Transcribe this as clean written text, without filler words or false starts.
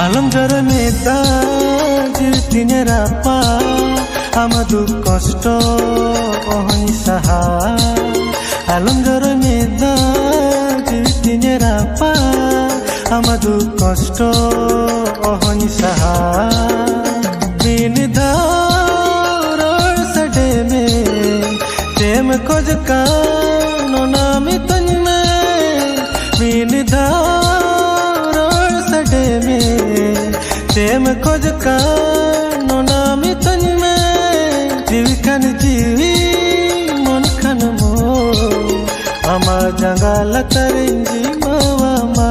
आलमजर नेता जितिने रापा आमदु कष्ट अहनि साहा आलमजर नेता जितिने रापा आमदु कष्ट अहनि साहा बिन धार सडे में टेम खोज का नामी तन में बिन धार सडे में टेम खोज का नामी तन में जीविकान जीवी मन खान मो आमा जंगाल करेंजी मावा मा।